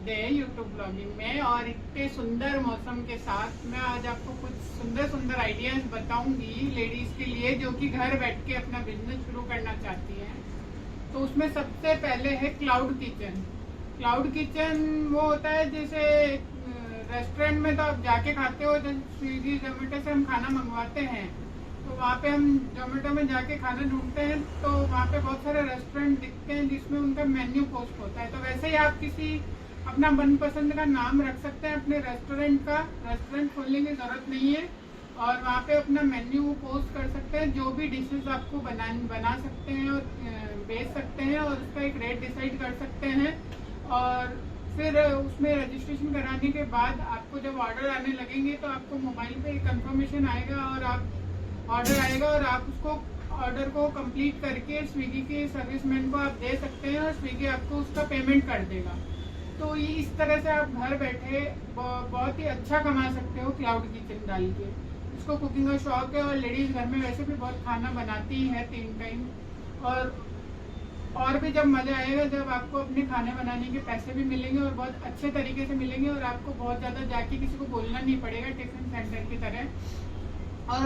Day YouTube blogging में। और इतने सुंदर मौसम के साथ मैं आज आपको कुछ सुंदर सुंदर आइडियाज बताऊंगी लेडीज के लिए जो कि घर बैठ के अपना बिजनेस शुरू करना चाहती हैं। तो उसमें सबसे पहले है क्लाउड किचन। क्लाउड किचन वो होता है जैसे रेस्टोरेंट में तो आप जाके खाते हो, जैसे स्विगी जोमेटो से हम खाना मंगवाते हैं तो वहाँ पे हम जोमेटो में जाके खाना ढूंढते हैं तो वहाँ पे बहुत सारे रेस्टोरेंट दिखते हैं जिसमें उनका मेन्यू पोस्ट होता है। तो वैसे ही आप किसी अपना मनपसंद का नाम रख सकते हैं अपने रेस्टोरेंट का। रेस्टोरेंट खोलने की जरूरत नहीं है और वहाँ पे अपना मेन्यू पोस्ट कर सकते हैं, जो भी डिशेज आपको बना सकते हैं और बेच सकते हैं और उसका एक रेट डिसाइड कर सकते हैं। और फिर उसमें रजिस्ट्रेशन कराने के बाद आपको जब ऑर्डर आने लगेंगे तो आपको मोबाइल पे कंफर्मेशन आएगा और आप उसको ऑर्डर को कंप्लीट करके स्विगी के सर्विसमैन को आप दे सकते हैं और स्विगी आपको उसका पेमेंट कर देगा। तो ये इस तरह से आप घर बैठे बहुत ही अच्छा कमा सकते हो क्लाउड किचन डाल के। इसको कुकिंग का शौक है और लेडीज घर में वैसे भी बहुत खाना बनाती ही है 3 टाइम। और भी जब मजा आएगा जब आपको अपने खाने बनाने के पैसे भी मिलेंगे और बहुत अच्छे तरीके से मिलेंगे और आपको बहुत ज़्यादा जाके किसी को बोलना नहीं पड़ेगा टिफिन सेंटर की तरह। और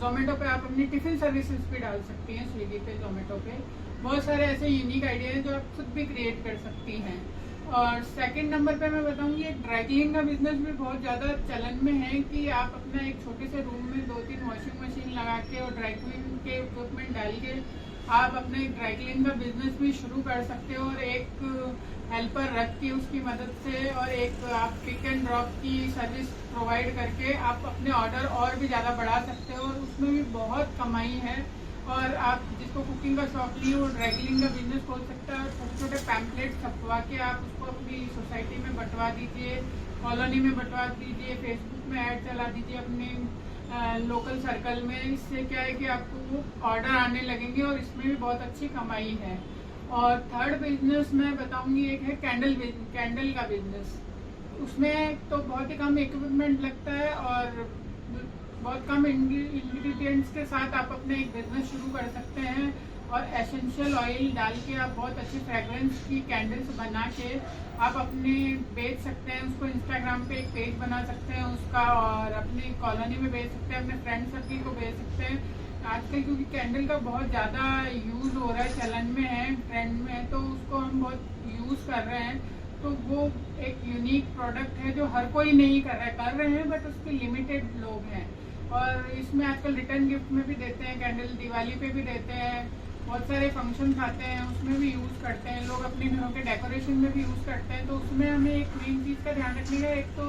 जोमेटो पे आप अपनी टिफिन सर्विसेज भी डाल सकती हैं, स्विगी पे, जोमेटो पे। बहुत सारे ऐसे यूनिक आइडिया हैं जो आप खुद भी क्रिएट कर सकती हैं। और सेकंड नंबर पे मैं बताऊंगी एक ड्राई क्लीनिंग का बिजनेस भी बहुत ज़्यादा चलन में है कि आप अपना एक छोटे से रूम में 2-3 वॉशिंग मशीन लगा के और ड्राई क्लीनिंग के इक्विपमेंट डाल के आप अपने ड्राई क्लीनिंग का बिजनेस भी शुरू कर सकते हो। और एक हेल्पर रख के उसकी मदद से और एक आप पिक एंड ड्रॉप की सर्विस प्रोवाइड करके आप अपने ऑर्डर और भी ज़्यादा बढ़ा सकते हो और उसमें भी बहुत कमाई है। और आप जिसको कुकिंग का शौक नहीं है वो ड्राई क्लीनिंग का बिजनेस खोल सकता है। छोटे छोटे पैम्पलेट छपवा के आप उसको अपनी सोसाइटी में बंटवा दीजिए, कॉलोनी में बंटवा दीजिए, फेसबुक में ऐड चला दीजिए अपने लोकल सर्कल में। इससे क्या है कि आपको ऑर्डर आने लगेंगे और इसमें भी बहुत अच्छी कमाई है। और थर्ड बिजनेस मैं बताऊंगी एक है कैंडल का बिजनेस। उसमें तो बहुत ही कम इक्विपमेंट लगता है और बहुत कम इंग्रेडिएंट्स के साथ आप अपना एक बिजनेस शुरू कर सकते हैं। और एसेंशियल ऑयल डाल के आप बहुत अच्छी फ्रेगरेंस की कैंडल्स बना के आप अपने बेच सकते हैं। उसको इंस्टाग्राम पे एक पेज बना सकते हैं उसका और अपनी कॉलोनी में बेच सकते हैं, अपने फ्रेंड सर्किल को बेच सकते हैं। आजकल क्योंकि कैंडल का बहुत ज़्यादा यूज़ हो रहा है, चलन में है, ट्रेंड में है, तो उसको हम बहुत यूज़ कर रहे हैं। तो वो एक यूनिक प्रोडक्ट है जो हर कोई नहीं कर रहे हैं बट उसके लिमिटेड लोग हैं। और इसमें आजकल रिटर्न गिफ्ट में भी देते हैं कैंडल, दिवाली पे भी देते हैं, बहुत सारे फंक्शंस आते हैं उसमें भी यूज़ करते हैं लोग, अपने घरों के डेकोरेशन में भी यूज़ करते हैं। तो उसमें हमें एक मेन चीज़ का ध्यान रखने का, एक तो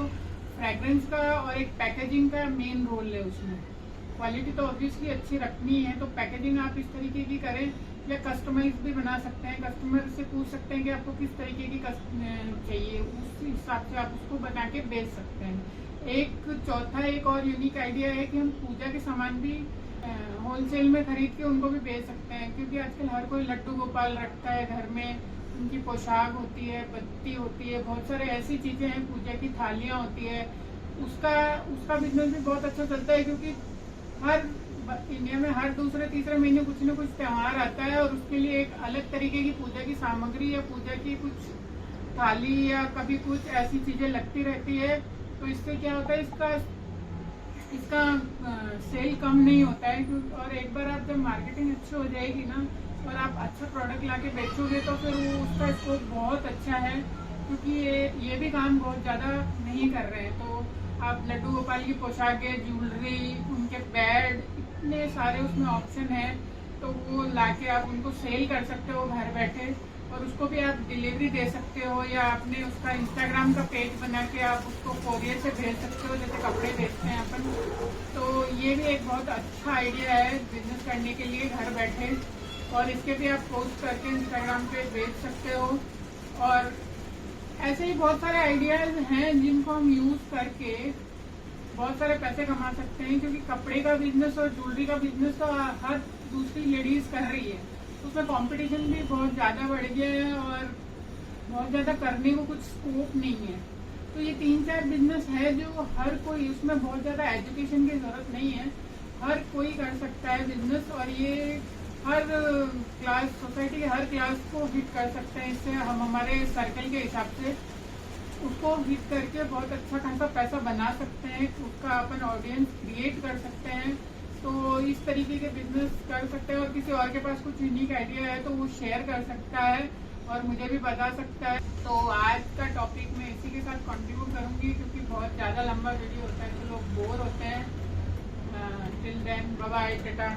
फ्रेगरेंस का और एक पैकेजिंग का मेन रोल है उसमें। क्वालिटी तो ऑब्वियसली अच्छी रखनी है तो पैकेजिंग आप इस तरीके की करें या कस्टमाइज भी बना सकते हैं। कस्टमर से पूछ सकते हैं कि आपको किस तरीके की चाहिए, उस हिसाब से आप उसको बना के बेच सकते हैं। एक चौथा एक और यूनिक आइडिया है कि हम पूजा के सामान भी होलसेल में खरीद के उनको भी बेच सकते हैं। क्योंकि आजकल हर कोई लड्डू गोपाल रखता है घर में, उनकी पोशाक होती है, बत्ती होती है, बहुत सारे ऐसी चीज़ें हैं, पूजा की थालियाँ होती है, उसका बिजनेस भी बहुत अच्छा चलता है। क्योंकि इंडिया में हर दूसरे तीसरे महीने कुछ न कुछ त्यौहार आता है और उसके लिए एक अलग तरीके की पूजा की सामग्री या पूजा की कुछ थाली या कभी कुछ ऐसी चीज़ें लगती रहती है। तो इससे क्या होता है, इसका सेल कम नहीं होता है। और एक बार आप जब मार्केटिंग अच्छी हो जाएगी ना और आप अच्छा प्रोडक्ट लाके बेचोगे तो फिर वो उसका स्कोप बहुत अच्छा है। क्योंकि ये भी काम बहुत ज़्यादा नहीं कर रहे हैं। तो आप लड्डू गोपाल की पोशाकें, ज्वेलरी, उनके बेड, इतने सारे उसमें ऑप्शन है तो वो लाके आप उनको सेल कर सकते हो घर बैठे। और उसको भी आप डिलीवरी दे सकते हो या आपने उसका इंस्टाग्राम का पेज बना के आप उसको कोरियर से भेज सकते हो, जैसे कपड़े भेजते हैं अपन। तो ये भी एक बहुत अच्छा आइडिया है बिजनेस करने के लिए घर बैठे। और इसके भी आप पोस्ट करके इंस्टाग्राम पे भेज सकते हो। और ऐसे ही बहुत सारे आइडियाज हैं जिनको हम यूज़ करके बहुत सारे पैसे कमा सकते हैं। क्योंकि कपड़े का बिजनेस और ज्वेलरी का बिजनेस तो हर दूसरी लेडीज कर रही है, उसमें कंपटीशन भी बहुत ज़्यादा बढ़ गया है और बहुत ज़्यादा करने को कुछ स्कोप नहीं है। तो ये 3-4 बिजनेस है जो हर कोई, उसमें बहुत ज़्यादा एजुकेशन की ज़रूरत नहीं है, हर कोई कर सकता है बिजनेस। और ये हर क्लास, सोसाइटी के हर क्लास को हिट कर सकते हैं। इससे हम हमारे सर्कल के हिसाब से उसको हिट करके बहुत अच्छा खासा पैसा बना सकते हैं, उसका अपन ऑडियंस क्रिएट कर सकते हैं। तो इस तरीके के बिजनेस कर सकते हैं, और किसी और के पास कुछ यूनिक आइडिया है तो वो शेयर कर सकता है और मुझे भी बता सकता है। तो आज का टॉपिक मैं इसी के साथ कंटिन्यू करूंगी, क्योंकि बहुत ज़्यादा लंबा वीडियो होता है तो लोग बोर होते हैं। Till then bye bye, Tata.